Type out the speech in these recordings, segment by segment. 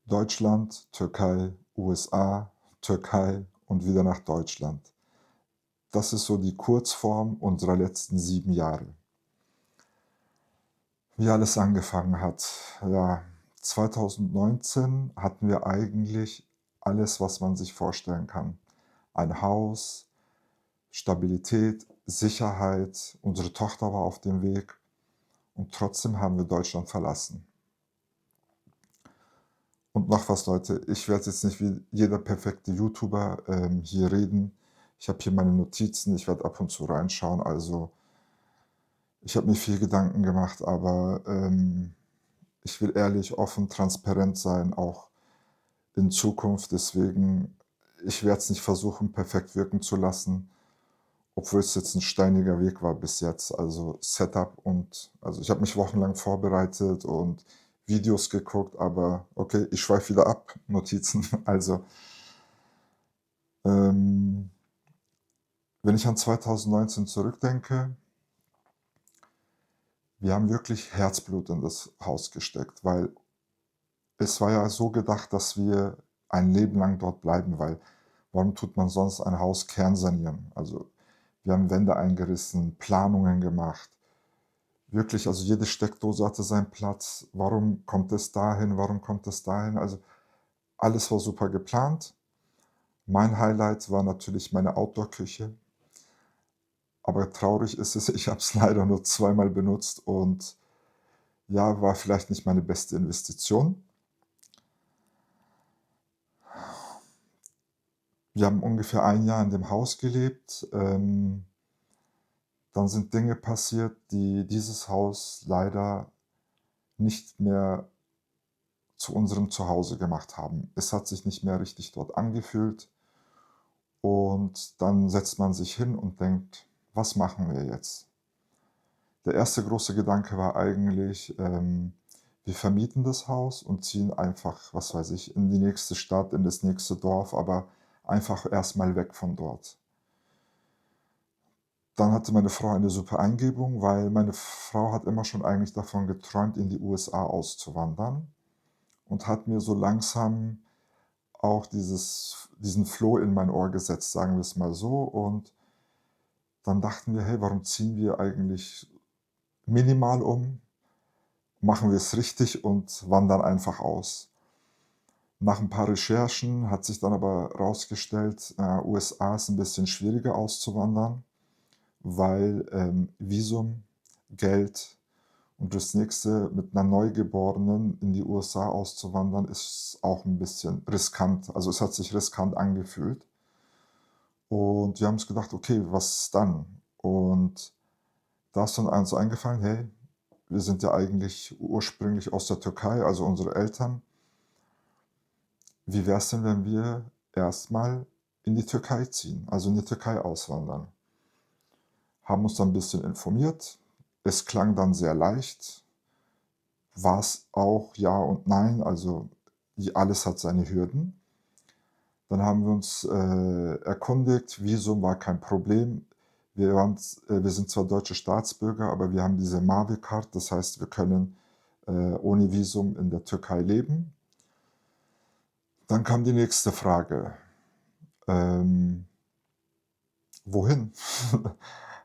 Deutschland, Türkei, USA, Türkei und wieder nach Deutschland. Das ist so die Kurzform unserer letzten 7 Jahre. Wie alles angefangen hat, ja, 2019 hatten wir eigentlich alles, was man sich vorstellen kann. Ein Haus, Stabilität, Sicherheit, unsere Tochter war auf dem Weg und trotzdem haben wir Deutschland verlassen. Und noch was, Leute, ich werde jetzt nicht wie jeder perfekte YouTuber, hier reden. Ich habe hier meine Notizen, ich werde ab und zu reinschauen. Also, ich habe mir viel Gedanken gemacht, aber, ich will ehrlich, offen, transparent sein, auch in Zukunft. Deswegen, ich werde es nicht versuchen, perfekt wirken zu lassen, obwohl es jetzt ein steiniger Weg war bis jetzt. Also, Setup und also, ich habe mich wochenlang vorbereitet und Videos geguckt, aber okay, ich schweife wieder ab, Notizen. Also, ähm, wenn ich an 2019 zurückdenke, wir haben wirklich Herzblut in das Haus gesteckt, weil es war ja so gedacht, dass wir ein Leben lang dort bleiben, weil warum tut man sonst ein Haus kernsanieren? Also, wir haben Wände eingerissen, Planungen gemacht. Wirklich, also jede Steckdose hatte seinen Platz. Warum kommt es dahin? Warum kommt es dahin? Also, alles war super geplant. Mein Highlight war natürlich meine Outdoor-Küche, aber traurig ist es, ich habe es leider nur zweimal benutzt und ja, war vielleicht nicht meine beste Investition. Wir haben ungefähr ein Jahr in dem Haus gelebt. Dann sind Dinge passiert, die dieses Haus leider nicht mehr zu unserem Zuhause gemacht haben. Es hat sich nicht mehr richtig dort angefühlt und dann setzt man sich hin und denkt: „Was machen wir jetzt?“ Der erste große Gedanke war eigentlich, wir vermieten das Haus und ziehen einfach, was weiß ich, in die nächste Stadt, in das nächste Dorf, aber einfach erst mal weg von dort. Dann hatte meine Frau eine super Eingebung, weil meine Frau hat immer schon eigentlich davon geträumt, in die USA auszuwandern und hat mir so langsam auch diesen Floh in mein Ohr gesetzt, sagen wir es mal so. Und dann dachten wir: „Hey, warum ziehen wir eigentlich minimal um, machen wir es richtig und wandern einfach aus?“ Nach ein paar Recherchen hat sich dann aber rausgestellt, USA ist ein bisschen schwieriger auszuwandern, weil, Visum, Geld und das Nächste, mit einer Neugeborenen in die USA auszuwandern, ist auch ein bisschen riskant. Also, es hat sich riskant angefühlt. Und wir haben uns gedacht: „Okay, was dann?“ Und da ist dann uns eingefallen: „Hey, wir sind ja eigentlich ursprünglich aus der Türkei, also unsere Eltern. Wie wäre es denn, wenn wir erstmal in die Türkei ziehen, also in die Türkei auswandern?“ Haben uns dann 'n bisschen informiert. Es klang dann sehr leicht, war's auch ja und nein, also alles hat seine Hürden. Dann haben wir uns, erkundigt, Visum war kein Problem. Wir sind zwar deutsche Staatsbürger, aber wir haben diese Mavi-Card, das heißt, wir können, ohne Visum in der Türkei leben. Dann kam die nächste Frage, ähm, wohin?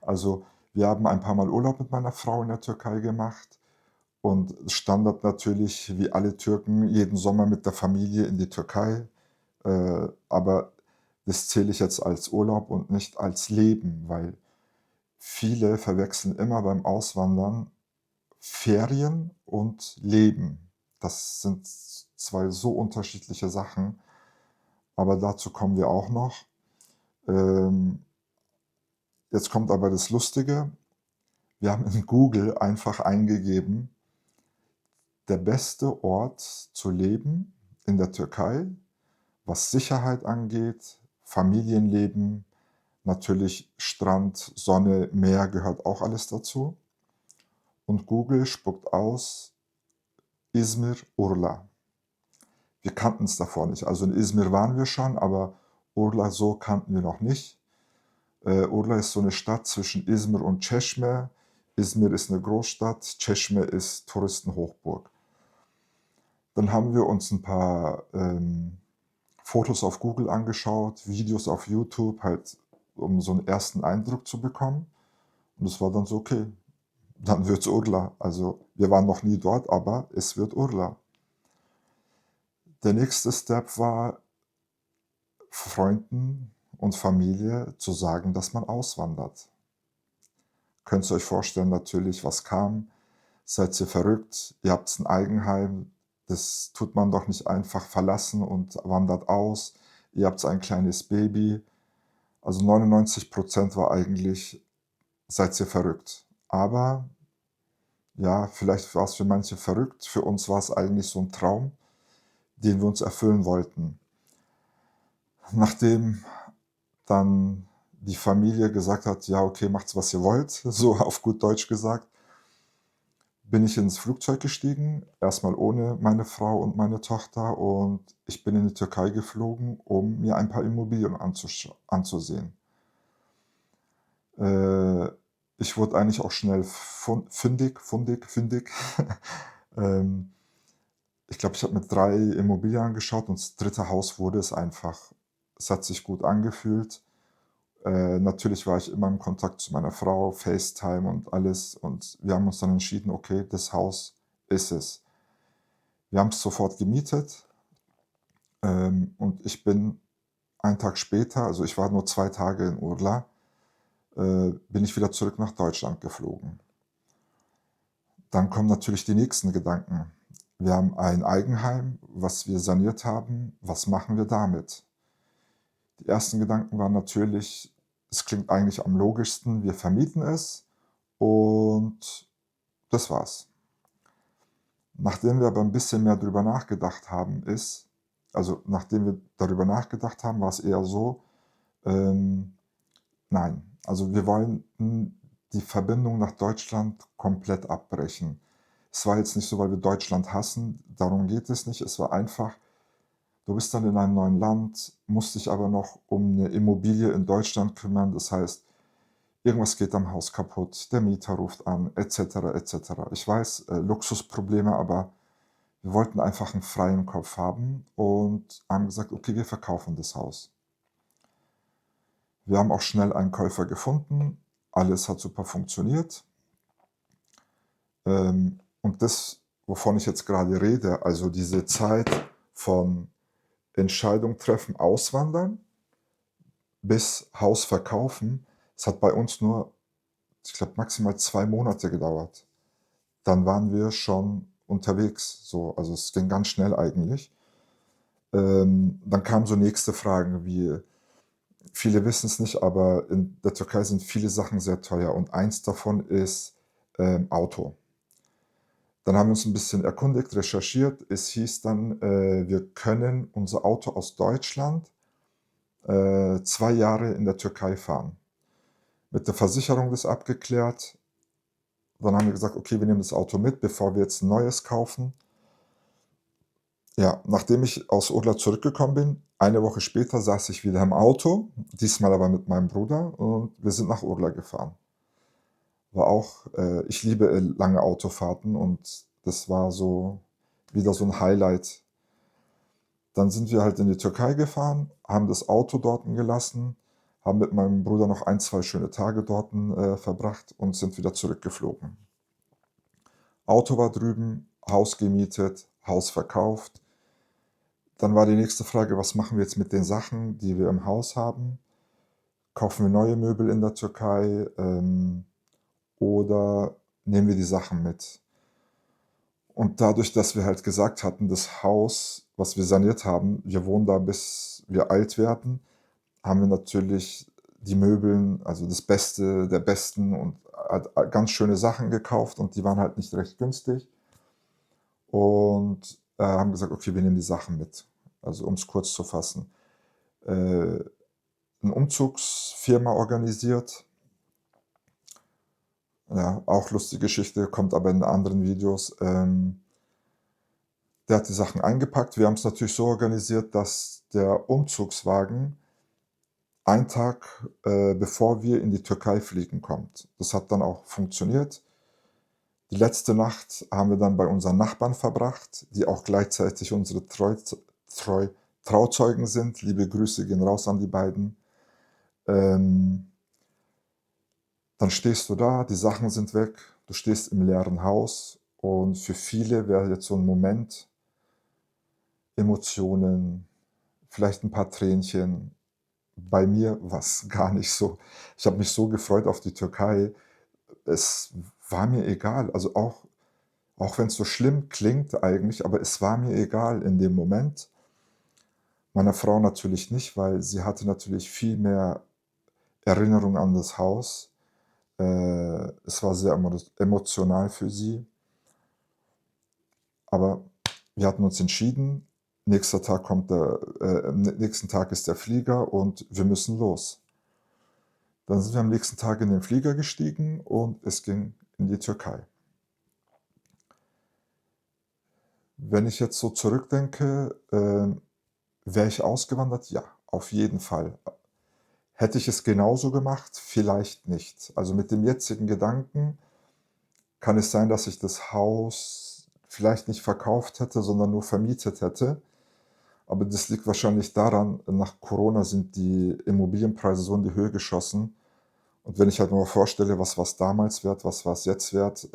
Also, wir haben ein paar Mal Urlaub mit meiner Frau in der Türkei gemacht und Standard natürlich, wie alle Türken, jeden Sommer mit der Familie in die Türkei. Aber das zähle ich jetzt als Urlaub und nicht als Leben, weil viele verwechseln immer beim Auswandern Ferien und Leben. Das sind 2 so unterschiedliche Sachen, aber dazu kommen wir auch noch. Ähm, Jetzt kommt aber das Lustige. Wir haben in Google einfach eingegeben: „Der beste Ort zu leben in der Türkei, was Sicherheit angeht, Familienleben“. Natürlich Strand, Sonne, Meer gehört auch alles dazu. Und Google spuckt aus Izmir, Urla. Wir kannten es davor nicht. Also in Izmir waren wir schon, aber Urla so kannten wir noch nicht. Urla ist so eine Stadt zwischen Izmir und Çeşme. Izmir ist eine Großstadt, Çeşme ist Touristenhochburg. Dann haben wir uns ein paar, Fotos auf Google angeschaut, Videos auf YouTube, halt, um so einen ersten Eindruck zu bekommen. Und es war dann so: „Okay, dann wird's Urla." Also, wir waren noch nie dort, aber es wird Urla. Der nächste Step war, Freunden und Familie zu sagen, dass man auswandert. Könnt ihr euch vorstellen natürlich, was kam? Seid ihr verrückt? Ihr habt ein Eigenheim. Das tut man doch nicht einfach verlassen und wandert aus. Ihr habt ein kleines Baby. Also 99% war eigentlich: „Seid ihr verrückt?" Aber ja, vielleicht war es für manche verrückt. Für uns war es eigentlich so ein Traum, den wir uns erfüllen wollten. Nachdem dann die Familie gesagt hat: „Ja, okay, macht's, was ihr wollt", so auf gut Deutsch gesagt, bin ich ins Flugzeug gestiegen, erstmal ohne meine Frau und meine Tochter, und ich bin in die Türkei geflogen, um mir ein paar Immobilien anzusehen. Äh, Ich wurde eigentlich auch schnell fündig. Ähm, Ich glaube, ich habe mir 3 Immobilien angeschaut, und das dritte Haus wurde es einfach. Es hat sich gut angefühlt. Natürlich war ich immer im Kontakt zu meiner Frau, FaceTime und alles, und wir haben uns dann entschieden: „Okay, das Haus ist es." Wir haben es sofort gemietet, und ich bin einen Tag später, also ich war nur 2 Tage in Urla, bin ich wieder zurück nach Deutschland geflogen. Dann kommen natürlich die nächsten Gedanken. Wir haben ein Eigenheim, was wir saniert haben. Was machen wir damit? Die ersten Gedanken waren natürlich: Es klingt eigentlich am logischsten, wir vermieten es und das war's. Nachdem wir aber ein bisschen mehr drüber nachgedacht haben, nachdem wir darüber nachgedacht haben, war es eher so, ähm, nein, also wir wollten die Verbindung nach Deutschland komplett abbrechen. Es war jetzt nicht so, weil wir Deutschland hassen, darum geht es nicht. Es war einfach, du bist dann in einem neuen Land, musst dich aber noch um eine Immobilie in Deutschland kümmern. Das heißt, irgendwas geht am Haus kaputt, der Mieter ruft an, et cetera, et cetera. Ich weiß, Luxusprobleme, aber wir wollten einfach einen freien Kopf haben und haben gesagt: „Okay, wir verkaufen das Haus." Wir haben auch schnell einen Käufer gefunden. Alles hat super funktioniert. Und das, wovon ich jetzt gerade rede, also diese Zeit von Entscheidung treffen, auswandern bis Haus verkaufen, es hat bei uns nur, ich glaube, maximal 2 Monate gedauert. Dann waren wir schon unterwegs, so, also es ging ganz schnell eigentlich. Dann kamen so nächste Fragen wie, viele wissen es nicht, aber in der Türkei sind viele Sachen sehr teuer, und eins davon ist, Auto. Dann haben wir uns ein bisschen erkundigt, recherchiert. Es hieß dann, wir können unser Auto aus Deutschland, 2 Jahre in der Türkei fahren. Mit der Versicherung das abgeklärt. Dann haben wir gesagt: „Okay, wir nehmen das Auto mit, bevor wir jetzt 'n neues kaufen." Ja, nachdem ich aus Urlaub zurückgekommen bin, eine Woche später saß ich wieder im Auto, diesmal aber mit meinem Bruder, und wir sind nach Urla gefahren. War auch Ich liebe, lange Autofahrten, und das war so wieder so 'n Highlight. Dann sind wir halt in die Türkei gefahren, haben das Auto dorten gelassen, haben mit meinem Bruder noch ein 2 schöne Tage dorten, verbracht und sind wieder zurückgeflogen. Auto war drüben, Haus gemietet, Haus verkauft. Dann war die nächste Frage: Was machen wir jetzt mit den Sachen, die wir im Haus haben? Kaufen wir neue Möbel in der Türkei, oder nehmen wir die Sachen mit? Und dadurch, dass wir halt gesagt hatten, das Haus, was wir saniert haben, wir wohnen da, bis wir alt werden, haben wir natürlich die Möbeln, also das Beste der Besten, und ganz schöne Sachen gekauft, und die waren halt nicht recht günstig, und, haben gesagt: „Okay, wir nehmen die Sachen mit." Also, um es kurz zu fassen, äh, 'ne Umzugsfirma organisiert. Ja, auch lustige Geschichte, kommt aber in anderen Videos. Der hat die Sachen eingepackt. Wir haben es natürlich so organisiert, dass der Umzugswagen einen Tag, bevor wir in die Türkei fliegen, kommt. Das hat dann auch funktioniert. Die letzte Nacht haben wir dann bei unseren Nachbarn verbracht, die auch gleichzeitig unsere Treu Trauzeugen sind. Liebe Grüße gehen raus an die beiden. Ähm, Dann stehst du da, die Sachen sind weg, du stehst im leeren Haus und für viele wäre jetzt so ein Moment, Emotionen, vielleicht ein paar Tränchen. Bei mir war's gar nicht so. Ich habe mich so gefreut auf die Türkei. Es war mir egal. Also, auch wenn es so schlimm klingt eigentlich, aber es war mir egal in dem Moment. Meiner Frau natürlich nicht, weil sie hatte natürlich viel mehr Erinnerung an das Haus. Es war sehr emotional für sie, aber wir hatten uns entschieden, nächsten Tag ist der Flieger und wir müssen los. Dann sind wir am nächsten Tag in den Flieger gestiegen und es ging in die Türkei. Wenn ich jetzt so zurückdenke, wäre ich ausgewandert? Ja, auf jeden Fall. Hätte ich es genauso gemacht? Vielleicht nicht. Also, mit dem jetzigen Gedanken kann es sein, dass ich das Haus vielleicht nicht verkauft hätte, sondern nur vermietet hätte. Aber das liegt wahrscheinlich daran, nach Corona sind die Immobilienpreise so in die Höhe geschossen. Und wenn ich halt mir mal vorstelle, was damals wert, was jetzt wert,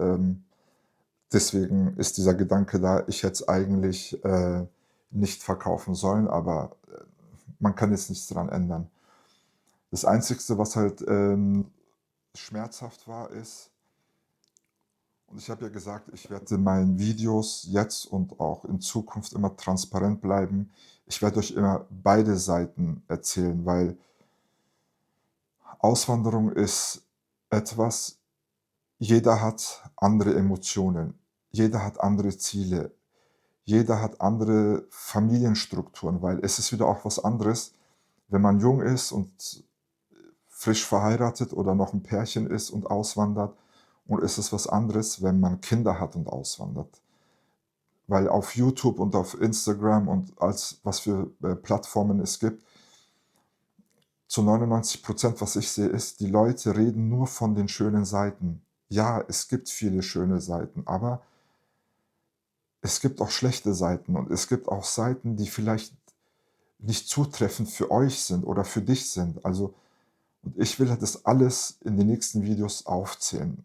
deswegen ist dieser Gedanke da, ich hätte es eigentlich, nicht verkaufen sollen, aber, man kann jetzt nichts dran ändern. Das Einzigste, was halt, schmerzhaft war, ist, und ich habe ja gesagt, ich werde in meinen Videos jetzt und auch in Zukunft immer transparent bleiben. Ich werde euch immer beide Seiten erzählen, weil Auswanderung ist etwas, jeder hat andere Emotionen, jeder hat andere Ziele, jeder hat andere Familienstrukturen, weil es ist wieder auch was anderes, wenn man jung ist und frisch verheiratet oder noch ein Pärchen ist und auswandert, und es ist was anderes, wenn man Kinder hat und auswandert. Weil auf YouTube und auf Instagram und als was für, Plattformen es gibt, zu 99 was ich sehe, ist, die Leute reden nur von den schönen Seiten. Ja, es gibt viele schöne Seiten, aber es gibt auch schlechte Seiten und es gibt auch Seiten, die vielleicht nicht zutreffend für euch sind oder für dich sind. Also, und ich will halt das alles in den nächsten Videos aufzählen,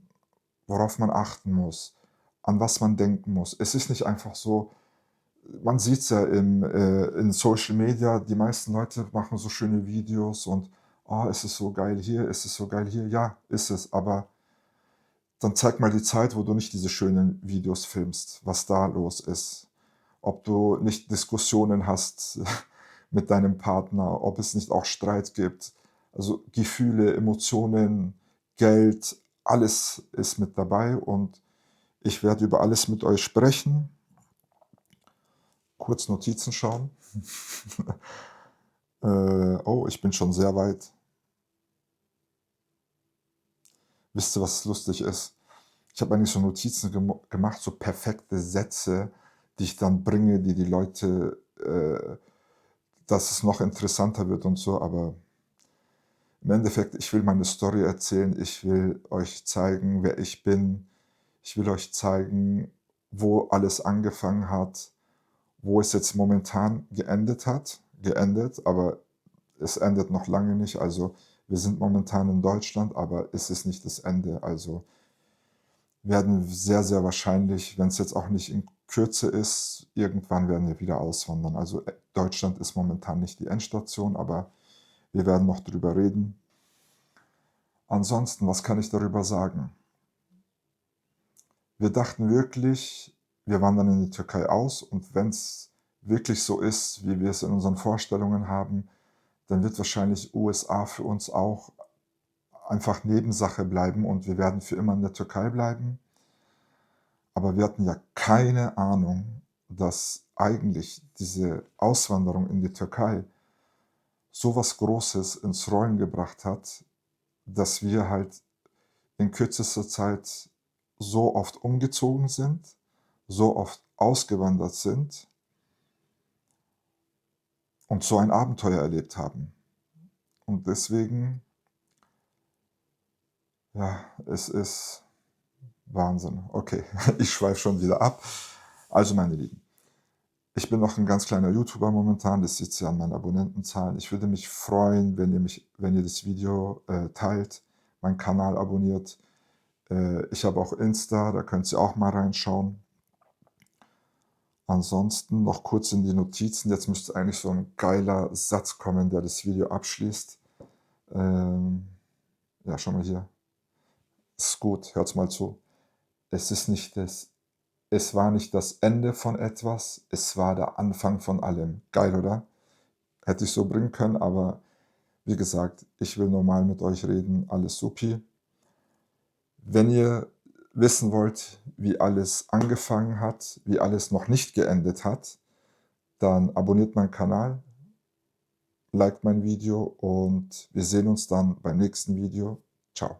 worauf man achten muss, an was man denken muss. Es ist nicht einfach so, man sieht's ja in Social Media, die meisten Leute machen so schöne Videos und: „Oh, es ist so geil hier, es ist so geil hier.“ Ja, ist es, aber dann zeig mal die Zeit, wo du nicht diese schönen Videos filmst, was da los ist. Ob du nicht Diskussionen hast mit deinem Partner, ob es nicht auch Streit gibt. Also, Gefühle, Emotionen, Geld, alles ist mit dabei und ich werde über alles mit euch sprechen. Kurz Notizen schauen. Oh, ich bin schon sehr weit. Wisst ihr, was lustig ist? Ich habe eigentlich so Notizen gemacht, so perfekte Sätze, die ich dann bringe, die die Leute, dass es noch interessanter wird und so, aber im Endeffekt, ich will meine Story erzählen, ich will euch zeigen, wer ich bin. Ich will euch zeigen, wo alles angefangen hat, wo es jetzt momentan geendet, aber es endet noch lange nicht. Also, wir sind momentan in Deutschland, aber es ist nicht das Ende. Also, werden sehr, sehr wahrscheinlich, wenn es jetzt auch nicht in Kürze ist, irgendwann werden wir wieder auswandern. Also, Deutschland ist momentan nicht die Endstation, aber wir werden noch drüber reden. Ansonsten, was kann ich darüber sagen? Wir dachten wirklich, wir wandern in die Türkei aus, und wenn es wirklich so ist, wie wir es in unseren Vorstellungen haben, dann wird wahrscheinlich USA für uns auch einfach Nebensache bleiben und wir werden für immer in der Türkei bleiben. Aber wir hatten ja keine Ahnung, dass eigentlich diese Auswanderung in die Türkei so was Großes ins Rollen gebracht hat, dass wir halt in kürzester Zeit so oft umgezogen sind, so oft ausgewandert sind und so ein Abenteuer erlebt haben. Und deswegen, ja, es ist Wahnsinn. Okay, ich schweife schon wieder ab. Also, meine Lieben, ich bin noch ein ganz kleiner YouTuber momentan, das seht ihr an meinen Abonnentenzahlen. Ich würde mich freuen, wenn ihr das Video, teilt, meinen Kanal abonniert. Ich habe auch Insta, da könnt ihr auch mal reinschauen. Ansonsten noch kurz in die Notizen. Jetzt müsste eigentlich so ein geiler Satz kommen, der das Video abschließt. Ähm, ja, schau mal hier. Ist gut, hört's mal zu. Es ist nicht das Es war nicht das Ende von etwas, es war der Anfang von allem. Geil, oder? Hätte ich so bringen können, aber wie gesagt, ich will normal mit euch reden, alles supi. Wenn ihr wissen wollt, wie alles angefangen hat, wie alles noch nicht geendet hat, dann abonniert meinen Kanal, liked mein Video und wir sehen uns dann beim nächsten Video. Ciao.